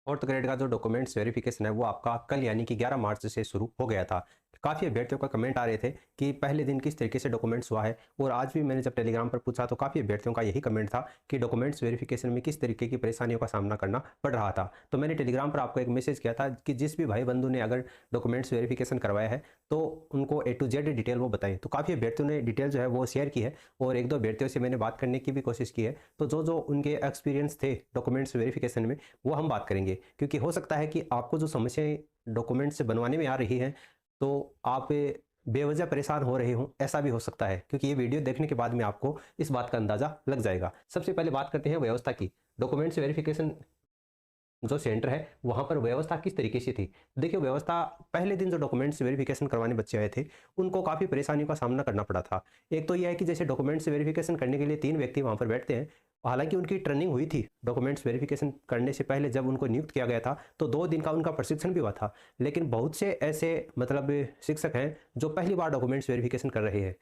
Fourth grade का जो documents verification है वो आपका कल यानी कि 11 मार्च से शुरू हो गया था। काफ़ी अभ्यर्थियों का कमेंट आ रहे थे कि पहले दिन किस तरीके से डॉक्यूमेंट्स हुआ है, और आज भी मैंने जब टेलीग्राम पर पूछा तो काफ़ी अभ्यर्थियों का यही कमेंट था कि डॉक्यूमेंट्स वेरिफिकेशन में किस तरीके की परेशानियों का सामना करना पड़ रहा था। तो मैंने टेलीग्राम पर आपको एक मैसेज किया था कि जिस भी भाई बंधु ने अगर डॉक्यूमेंट्स वेरिफिकेशन करवाया है तो उनको A to Z डिटेल वो बताएं। तो काफ़ी अभ्यर्थियों ने डिटेल जो है वो शेयर की है, और एक दो अभ्यर्थियों से मैंने बात करने की भी कोशिश की है। तो जो जो उनके एक्सपीरियंस थे डॉक्यूमेंट्स वेरिफिकेशन में वो हम बात करेंगे, क्योंकि हो सकता है कि आपको जो समस्याएं डॉक्यूमेंट्स बनवाने में आ रही हैं तो आप बेवजह परेशान हो रहे हों, ऐसा भी हो सकता है, क्योंकि ये वीडियो देखने के बाद में आपको इस बात का अंदाजा लग जाएगा। सबसे पहले बात करते हैं व्यवस्था की। डॉक्यूमेंट्स वेरिफिकेशन जो सेंटर है वहाँ पर व्यवस्था किस तरीके से थी। देखिए, व्यवस्था पहले दिन जो डॉक्यूमेंट्स वेरिफिकेशन करवाने बच्चे आए थे उनको काफ़ी परेशानियों का सामना करना पड़ा था। एक तो यह है कि जैसे डॉक्यूमेंट्स वेरिफिकेशन करने के लिए 3 व्यक्ति वहाँ पर बैठते हैं। हालांकि उनकी ट्रेनिंग हुई थी डॉक्यूमेंट्स वेरिफिकेशन करने से पहले, जब उनको नियुक्त किया गया था तो 2 दिन का उनका प्रशिक्षण भी हुआ था। लेकिन बहुत से ऐसे मतलब शिक्षक हैं जो पहली बार डॉक्यूमेंट्स वेरिफिकेशन कर रहे हैं,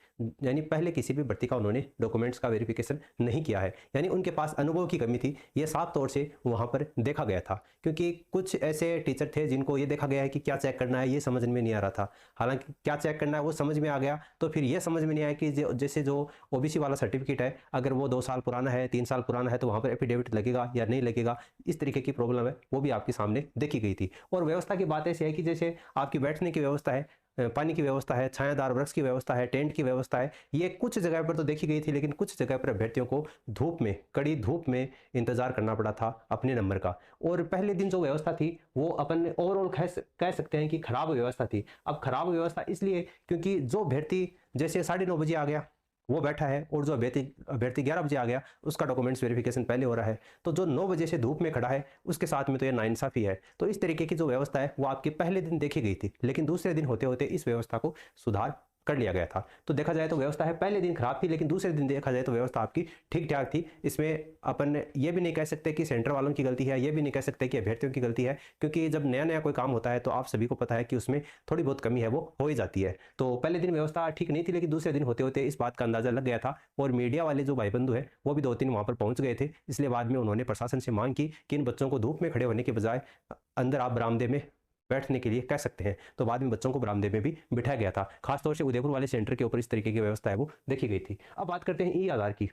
यानी पहले किसी भी भर्ती का उन्होंने डॉक्यूमेंट्स का वेरिफिकेशन नहीं किया है, यानी उनके पास अनुभव की कमी थी। ये साफ तौर से वहाँ पर देखा गया था, क्योंकि कुछ ऐसे टीचर थे जिनको ये देखा गया है कि क्या चेक करना है ये समझ में नहीं आ रहा था। हालांकि क्या चेक करना है वो समझ में आ गया, तो फिर ये समझ में नहीं आया कि जैसे जो ओबीसी वाला सर्टिफिकेट है, अगर वो 2 साल पुराना है, 3 साल पुराना है, तो वहाँ पर एफिडेविट लगेगा या नहीं लगेगा। इस तरीके की प्रॉब्लम है वो भी आपके सामने देखी गई थी। और व्यवस्था की बात ऐसी है कि जैसे आपकी बैठने की व्यवस्था है, पानी की व्यवस्था है, छायादार वृक्ष की व्यवस्था है, टेंट की व्यवस्था है, ये कुछ जगह पर तो देखी गई थी, लेकिन कुछ जगह पर अभ्यर्थियों को धूप में, कड़ी धूप में इंतजार करना पड़ा था अपने नंबर का। और पहले दिन जो व्यवस्था थी वो अपन ओवरऑल कह सकते हैं कि खराब व्यवस्था थी। अब खराब व्यवस्था इसलिए क्योंकि जो अभ्यर्थी जैसे 9:30 बजे आ गया वो बैठा है, और जो अभ्यर्थी अभ्यर्थी 11 बजे आ गया उसका डॉक्यूमेंट्स वेरिफिकेशन पहले हो रहा है, तो जो 9 बजे से धूप में खड़ा है उसके साथ में तो ये नाइंसाफी है। तो इस तरीके की जो व्यवस्था है वो आपके पहले दिन देखी गई थी, लेकिन दूसरे दिन होते होते इस व्यवस्था को सुधार कर लिया गया था। तो देखा जाए तो व्यवस्था है पहले दिन खराब थी, लेकिन दूसरे दिन देखा जाए तो व्यवस्था आपकी ठीक ठाक थी। इसमें अपन ये भी नहीं कह सकते कि सेंटर वालों की गलती है, ये भी नहीं कह सकते कि अभ्यर्थियों की गलती है, क्योंकि जब नया नया कोई काम होता है तो आप सभी को पता है कि उसमें थोड़ी बहुत कमी है वो हो ही जाती है। तो पहले दिन व्यवस्था ठीक नहीं थी, लेकिन दूसरे दिन होते होते इस बात का अंदाजा लग गया था, और मीडिया वाले जो भाई बंधु है वो भी 2-3 वहां पर पहुंच गए थे। इसलिए बाद में उन्होंने प्रशासन से मांग की कि इन बच्चों को धूप में खड़े होने के बजाय अंदर आप बरामदे में बैठने के लिए कह सकते हैं। तो बाद में बच्चों को बरामदे में भी बिठाया गया था। खासतौर से उदयपुर वाले सेंटर के ऊपर इस तरीके की व्यवस्था है वो देखी गई थी। अब बात करते हैं ई आधार की।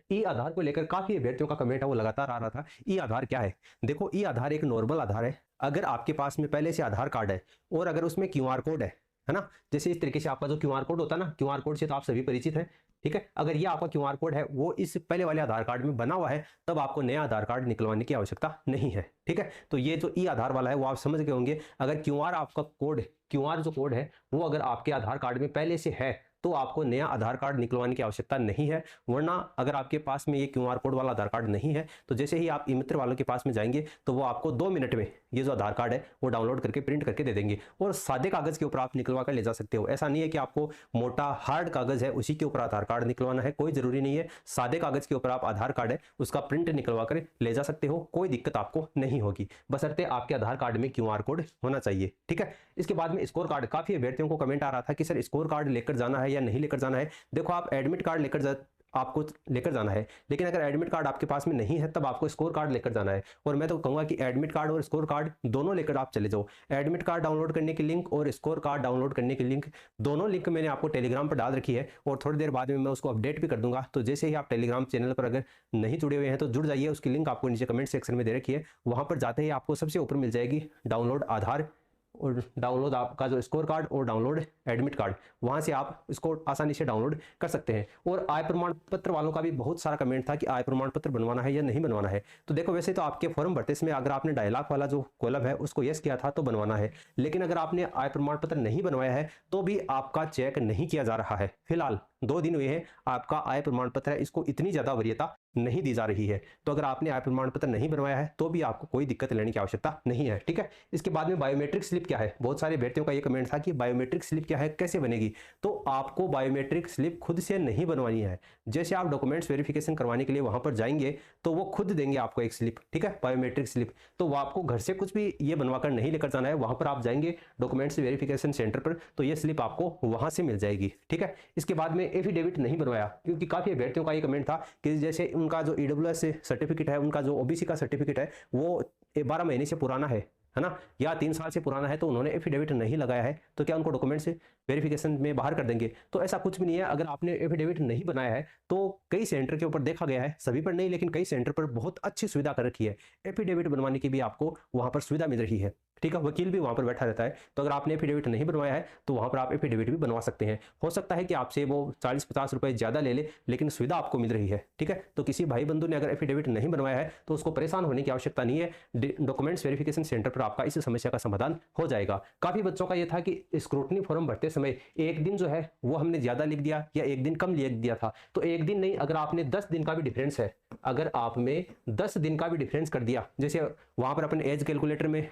ई आधार को लेकर काफी अभ्यर्थियों का कमेंट है वो लगातार आ रहा था। ई आधार क्या है? देखो, ई आधार एक नॉर्मल आधार है। अगर आपके पास में पहले से आधार कार्ड है और अगर उसमें क्यूआर कोड है ना, जैसे इस तरीके से आपका जो क्यूआर कोड होता है ना, क्यूआर कोड से तो आप सभी परिचित हैं, ठीक है। अगर ये आपका क्यूआर कोड है वो इस पहले वाले आधार कार्ड में बना हुआ है, तब आपको नया आधार कार्ड निकलवाने की आवश्यकता नहीं है, ठीक है। तो ये जो ई आधार वाला है वो आप समझ गए होंगे। अगर क्यूआर आपका कोड, क्यूआर जो कोड है वो अगर आपके आधार कार्ड में पहले से है तो आपको नया आधार कार्ड निकलवाने की आवश्यकता नहीं है। वरना अगर आपके पास में ये क्यूआर कोड वाला आधार कार्ड नहीं है तो जैसे ही आप ई मित्र वालों के पास में जाएंगे तो वो आपको 2 मिनट में ये जो आधार कार्ड है वो डाउनलोड करके प्रिंट करके दे देंगे, और सादे कागज के ऊपर आप निकलवा कर ले जा सकते हो। ऐसा नहीं है कि आपको मोटा हार्ड कागज है उसी के ऊपर आधार कार्ड निकलवाना है, कोई जरूरी नहीं है। सादे कागज के ऊपर आप आधार कार्ड है उसका प्रिंट निकलवा कर ले जा सकते हो, कोई दिक्कत आपको नहीं होगी, बशर्ते आपके आधार कार्ड में क्यूआर कोड होना चाहिए, ठीक है। इसके बाद में स्कोर कार्ड। काफी अभ्यर्थियों को कमेंट आ रहा था कि सर स्कोर कार्ड लेकर जाना है या नहीं लेकर जाना है। देखो, आप एडमिट कार्ड आपको लेकर जाना है, लेकिन अगर एडमिट कार्ड आपके पास में नहीं है तब आपको स्कोर कार्ड लेकर जाना है। और मैं तो कहूंगा कि एडमिट कार्ड और स्कोर कार्ड दोनों लेकर आप चले जाओ। एडमिट कार्ड डाउनलोड करने की लिंक और स्कोर कार्ड डाउनलोड करने की लिंक, दोनों लिंक मैंने आपको टेलीग्राम पर डाल रखी है, और थोड़ी देर बाद में मैं उसको अपडेट भी कर दूंगा। तो जैसे ही आप टेलीग्राम चैनल पर अगर नहीं जुड़े हुए हैं तो जुड़ जाइए। उसकी लिंक आपको नीचे कमेंट सेक्शन में दे रखी है, वहां पर जाते ही आपको सबसे ऊपर मिल जाएगी डाउनलोड आधार, और डाउनलोड आपका जो स्कोर कार्ड और डाउनलोड एडमिट कार्ड, वहां से आप इसको आसानी से डाउनलोड कर सकते हैं। और आय प्रमाण पत्र वालों का भी बहुत सारा कमेंट था कि आय प्रमाण पत्र बनवाना है या नहीं बनवाना है। तो देखो, वैसे तो आपके फॉर्म भरते समय अगर आपने डायलॉग वाला जो कॉलम है उसको यस किया था तो बनवाना है, लेकिन अगर आपने आय प्रमाण पत्र नहीं बनवाया है तो भी आपका चेक नहीं किया जा रहा है। फिलहाल 2 दिन हुए हैं, आपका आय प्रमाण पत्र है इसको इतनी ज्यादा वरीयता नहीं दी जा रही है। तो अगर आपने आय प्रमाण पत्र नहीं बनवाया है तो भी आपको कोई दिक्कत लेने की आवश्यकता नहीं है, ठीक है। इसके बाद में बायोमेट्रिक स्लिप क्या है? बहुत सारे अभ्यर्थियों का ये कमेंट था कि बायोमेट्रिक स्लिप क्या है, कैसे बनेगी? तो आपको बायोमेट्रिक स्लिप खुद से नहीं बनवानी है। जैसे आप डॉक्यूमेंट्स वेरिफिकेशन करवाने के लिए वहां पर जाएंगे तो वो खुद देंगे आपको एक स्लिप, ठीक है, बायोमेट्रिक स्लिप। तो वो आपको घर से कुछ भी ये बनवाकर नहीं लेकर जाना है, वहां पर आप जाएंगे डॉक्यूमेंट्स वेरिफिकेशन सेंटर पर तो ये स्लिप आपको वहां से मिल जाएगी, ठीक है। इसके बाद में एफिडेविट नहीं बनवाया, क्योंकि काफी अभ्यर्थियों का ये कमेंट था कि जैसे उनका जो ईडब्ल्यूएस सर्टिफिकेट है, उनका जो ओबीसी का सर्टिफिकेट है वो 12 महीने से पुराना है ना, या 3 साल से पुराना है, तो उन्होंने एफिडेविट नहीं लगाया है, तो क्या उनको डॉक्यूमेंट्स वेरिफिकेशन में बाहर कर देंगे? तो ऐसा कुछ भी नहीं है। अगर आपने एफिडेविट नहीं बनाया है तो कई सेंटर के ऊपर देखा गया है, सभी पर नहीं लेकिन कई सेंटर पर बहुत अच्छी सुविधा कर रखी है, एफिडेविट बनवाने की भी आपको वहां पर सुविधा मिल रही है। ठीक है, वकील भी वहां पर बैठा रहता है, तो अगर आपने एफिडेविट नहीं बनवाया है तो वहां पर आप एफिडेविट भी बनवा सकते हैं। हो सकता है कि आपसे वो 40-50 रुपए ज्यादा ले ले, लेकिन सुविधा आपको मिल रही है। ठीक है, तो किसी भाई बंधु ने अगर एफिडेविट नहीं बनवाया है तो उसको परेशान होने की आवश्यकता नहीं है, डॉक्यूमेंट्स वेरिफिकेशन सेंटर पर आपका इस समस्या का समाधान हो जाएगा। काफी बच्चों का यह था कि स्क्रूटनी फॉर्म भरते समय एक दिन जो है वो हमने ज्यादा लिख दिया या एक दिन कम लिख दिया था, तो एक दिन नहीं, अगर आपने 10 दिन का भी डिफरेंस है, अगर आप में 10 दिन का भी डिफरेंस कर दिया, जैसे वहां पर अपन एज कैलकुलेटर में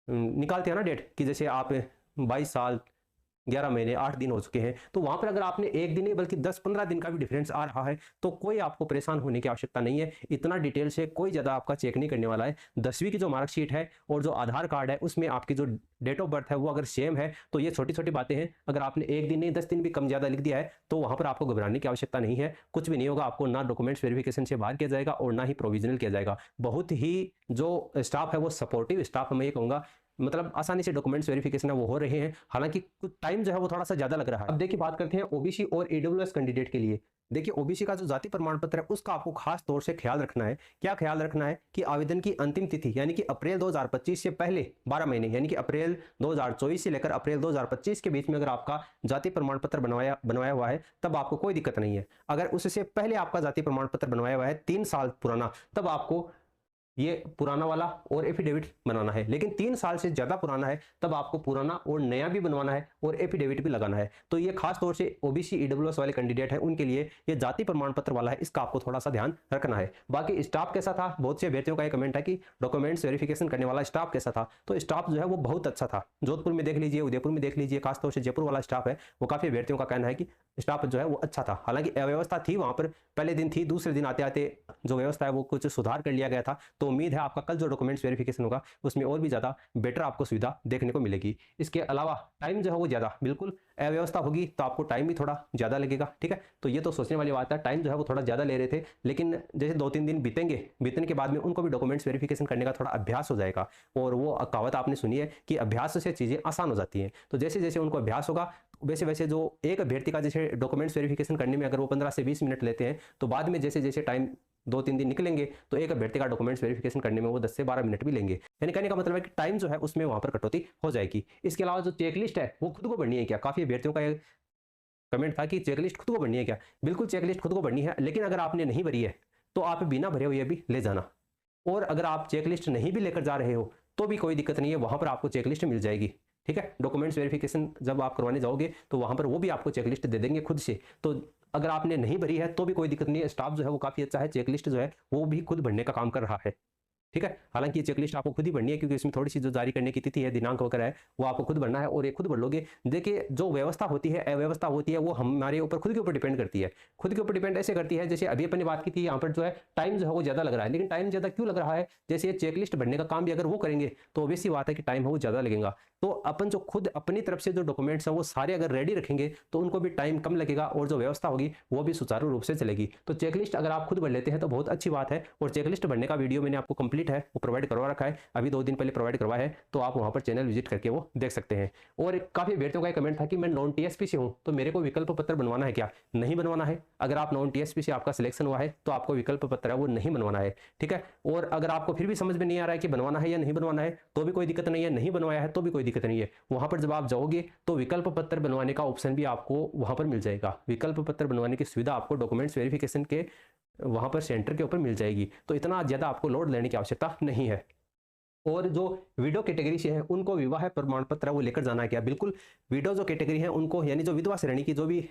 निकालते हैं ना डेट, कि जैसे आप 22 साल 11 महीने 8 दिन हो चुके हैं, तो वहां पर अगर आपने एक दिन नहीं बल्कि 10-15 दिन का भी डिफरेंस आ रहा है तो कोई आपको परेशान होने की आवश्यकता नहीं है। इतना डिटेल से कोई ज़्यादा आपका चेक नहीं करने वाला है। 10वीं की जो मार्कशीट है और जो आधार कार्ड है उसमें आपकी जो डेट ऑफ बर्थ है वो अगर सेम है तो ये छोटी छोटी बातें हैं। अगर आपने एक दिन नहीं 10 दिन भी कम ज़्यादा लिख दिया है तो वहां पर आपको घबराने की आवश्यकता नहीं है, कुछ भी नहीं होगा। आपको ना डॉक्यूमेंट्स वेरिफिकेशन से बाहर किया जाएगा और ना ही प्रोविजनल किया जाएगा। बहुत ही जो स्टाफ है वो सपोर्टिव स्टाफ, मैं ये कहूँगा, मतलब आसानी से डॉक्यूमेंट्स वेरिफिकेशन है वो हो रहे हैं, हालांकि कुछ टाइम जो है वो थोड़ा सा ज्यादा लग रहा है। अब देखिए बात करते हैं ओबीसी और ईडब्ल्यूएस कैंडिडेट के लिए। देखिए ओबीसी का जो जाति प्रमाण पत्र है उसका आपको खास तौर से ख्याल रखना है। क्या ख्याल रखना है कि आवेदन की अंतिम तिथि यानी कि अप्रैल 2025 से पहले 12 महीने यानी कि अप्रैल 2024 से लेकर अप्रैल 2025 के बीच में अगर आपका जाति प्रमाण पत्र बनवाया हुआ है तब आपको कोई दिक्कत नहीं है। अगर उससे पहले आपका जाति प्रमाण पत्र बनवाया हुआ है 3 साल पुराना, तब आपको ये पुराना वाला और एफिडेविट बनाना है। लेकिन 3 साल से ज्यादा पुराना है तब आपको पुराना और नया भी बनवाना है और एफिडेविट भी लगाना है। तो ये खास तौर से ओबीसी ईडब्ल्यूएस वाले कैंडिडेट है उनके लिए ये जाति प्रमाण पत्र वाला है, इसका आपको थोड़ा सा ध्यान रखना है। बाकी स्टाफ कैसा था, बहुत से अभ्यर्थियों का ये कमेंट है कि डॉक्यूमेंट्स वेरिफिकेशन करने वाला स्टाफ कैसा था, तो स्टाफ जो है वो बहुत अच्छा था। जोधपुर में देख लीजिए, उदयपुर में देख लीजिए, खासतौर से जयपुर वाला स्टाफ है वो काफी अभ्यर्थियों का कहना है कि स्टाफ जो है वो अच्छा था। हालांकि अव्यवस्था थी वहां पर, पहले दिन थी, दूसरे दिन आते आते जो व्यवस्था है वो कुछ सुधार कर लिया गया था। तो उम्मीद है आपका कल जो डॉक्यूमेंट्स वेरिफिकेशन होगा उसमें और भी ज्यादा बेटर आपको सुविधा देखने को मिलेगी। इसके अलावा टाइम जो है वो ज्यादा, बिल्कुल अव्यवस्था होगी तो आपको टाइम भी थोड़ा ज्यादा लगेगा। ठीक है, तो ये तो सोचने वाली बात है, टाइम जो है वो थोड़ा ज्यादा ले रहे थे, लेकिन जैसे 2-3 दिन बीतने के बाद में उनको भी डॉक्यूमेंट्स वेरिफिकेशन करने का थोड़ा अभ्यास हो जाएगा। और वो कहावत आपने सुनी है कि अभ्यास से चीजें आसान हो जाती हैं। तो जैसे जैसे उनको अभ्यास होगा वैसे वैसे जो एक अभ्यर्थी का जैसे डॉक्यूमेंट्स वेरिफिकेशन करने में अगर वो 15 से 20 मिनट लेते हैं, तो बाद में जैसे जैसे टाइम 2-3 दिन निकलेंगे तो एक अभ्यर्थी का डॉक्यूमेंट्स वेरिफिकेशन करने में वो 10 से 12 मिनट भी लेंगे। यानी कहने का मतलब है कि टाइम जो है उसमें वहां पर कटौती हो जाएगी। इसके अलावा जो चेकलिस्ट है वो खुद को बढ़नी है क्या? काफी अभ्यर्थियों का कमेंट था कि चेकलिस्ट खुद को बढ़नी है क्या? बिल्कुल चेकलिस्ट खुद को बढ़नी है, लेकिन अगर आपने नहीं भरी है तो आप बिना भरे हुए भी ले जाना। और अगर आप चेकलिस्ट नहीं भी लेकर जा रहे हो तो भी कोई दिक्कत नहीं है, वहां पर आपको चेकलिस्ट मिल जाएगी। ठीक है, डॉक्यूमेंट्स वेरिफिकेशन जब आप करवाने जाओगे तो वहां पर वो भी आपको चेकलिस्ट दे देंगे खुद से। तो अगर आपने नहीं भरी है तो भी कोई दिक्कत नहीं है, स्टाफ जो है वो काफी अच्छा है, चेकलिस्ट जो है वो भी खुद भरने का काम कर रहा है। ठीक है, हालांकि ये चेकलिस्ट आपको खुद ही भरनी है क्योंकि इसमें थोड़ी सी जो जारी करने की तिथि है, दिनांक वगैरह है, वो आपको खुद भरना है और ये खुद भर लोगे। देखिए जो व्यवस्था होती है, अव्यवस्था होती है, वो हमारे ऊपर खुद के ऊपर डिपेंड करती है। खुद के ऊपर डिपेंड ऐसे करती है, जैसे अभी अपन ने बात की थी, यहाँ पर जो है टाइम जो है वो ज्यादा लग रहा है। लेकिन टाइम ज्यादा क्यों लग रहा है? जैसे ये चेकलिस्ट भरने का काम भी अगर वो करेंगे तो ऑब्वियस सी बात है कि टाइम है वो ज्यादा लगेगा। तो अपन जो खुद अपनी तरफ से जो डॉक्यूमेंट्स हैं वो सारे अगर रेडी रखेंगे तो उनको भी टाइम कम लगेगा और जो व्यवस्था होगी वो भी सुचारू रूप से चलेगी। तो चेकलिस्ट अगर आप खुद भर लेते हैं तो बहुत अच्छी बात है। और चेकलिस्ट भरने का वीडियो मैंने आपको कंप्लीट है वो प्रोवाइड करवा रखा है, अभी 2 दिन पहले प्रोवाइड करवाया है, तो आप वहां पर चैनल विजिट करके वो देख सकते हैं। और काफी अभ्यर्थियों का कमेंट था कि मैं नॉन टीएसपी से हूं तो मेरे को विकल्प पत्र बनवाना है क्या? नहीं बनवाना है। अगर आप नॉन टीएसपी से आपका सिलेक्शन हुआ है तो आपको विकल्प पत्र है वो नहीं बनवाना है। ठीक है, और अगर आपको फिर भी समझ में नहीं आ रहा है कि बनवाना है या नहीं बनवाना है तो भी कोई दिक्कत नहीं है, नहीं बनवाया है तो भी कोई दिक्कत नहीं है। वहां पर जब आप जाओगे तो विकल्प पत्र बनवाने का ऑप्शन भी आपको वहां पर मिल जाएगा। विकल्प पत्र बनवाने की सुविधा आपको डॉक्यूमेंट्स वेरिफिकेशन के वहां पर सेंटर के ऊपर मिल जाएगी। तो इतना ज्यादा आपको लोड लेने की आवश्यकता नहीं है। और जो विडो कैटेगरी से है उनको विवाह प्रमाण पत्र वो लेकर जाना है क्या? बिल्कुल, विडो जो कैटेगरी है उनको, यानी जो विधवा श्रेणी की जो भी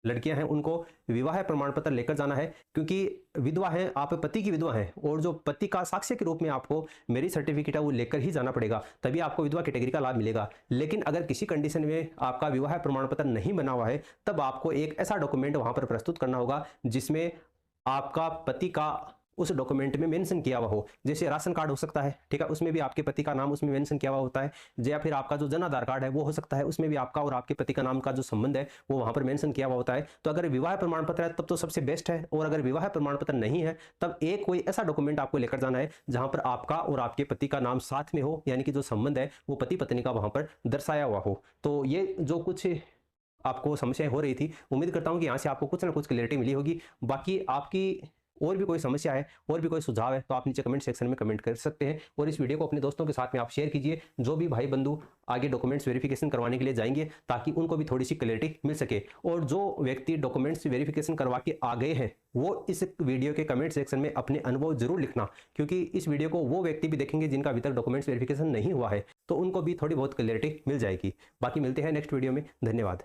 लड़कियां हैं उनको विवाह प्रमाण पत्र लेकर जाना है, क्योंकि विधवा है, आप पति की विधवा हैं और जो पति का साक्ष्य के रूप में आपको मैरिज सर्टिफिकेट है वो लेकर ही जाना पड़ेगा, तभी आपको विधवा कैटेगरी का लाभ मिलेगा। लेकिन अगर किसी कंडीशन में आपका विवाह प्रमाण पत्र नहीं बना हुआ है तब आपको एक ऐसा डॉक्यूमेंट वहां पर प्रस्तुत करना होगा जिसमें आपका पति का उस डॉक्यूमेंट में मेंशन किया हुआ हो। जैसे राशन कार्ड हो सकता है, ठीक है, उसमें भी आपके पति का नाम उसमें मेंशन किया हुआ होता है। या फिर आपका जो जन आधार कार्ड है वो हो सकता है, उसमें भी आपका और आपके पति का नाम का जो संबंध है वो वहां पर मेंशन किया हुआ होता है। तो अगर विवाह प्रमाण पत्र है तब तो सबसे बेस्ट है, और अगर विवाह प्रमाण पत्र नहीं है तब एक कोई ऐसा डॉक्यूमेंट आपको लेकर जाना है जहां पर आपका और आपके पति का नाम साथ में हो, यानी कि जो संबंध है वो पति पत्नी का वहां पर दर्शाया हुआ हो। तो ये जो कुछ आपको समस्याएं हो रही थी, उम्मीद करता हूं कि यहाँ से आपको कुछ ना कुछ क्लैरिटी मिली होगी। बाकी आपकी और भी कोई समस्या है और भी कोई सुझाव है तो आप नीचे कमेंट सेक्शन में कमेंट कर सकते हैं, और इस वीडियो को अपने दोस्तों के साथ में आप शेयर कीजिए, जो भी भाई बंधु आगे डॉक्यूमेंट्स वेरिफिकेशन करवाने के लिए जाएंगे, ताकि उनको भी थोड़ी सी क्लैरिटी मिल सके। और जो व्यक्ति डॉक्यूमेंट्स वेरिफिकेशन करवा के आ गए हैं वो इस वीडियो के कमेंट सेक्शन में अपने अनुभव जरूर लिखना, क्योंकि इस वीडियो को वो व्यक्ति भी देखेंगे जिनका अभी तक डॉक्यूमेंट्स वेरिफिकेशन नहीं हुआ है, तो उनको भी थोड़ी बहुत क्लैरिटी मिल जाएगी। बाकी मिलते हैं नेक्स्ट वीडियो में। धन्यवाद।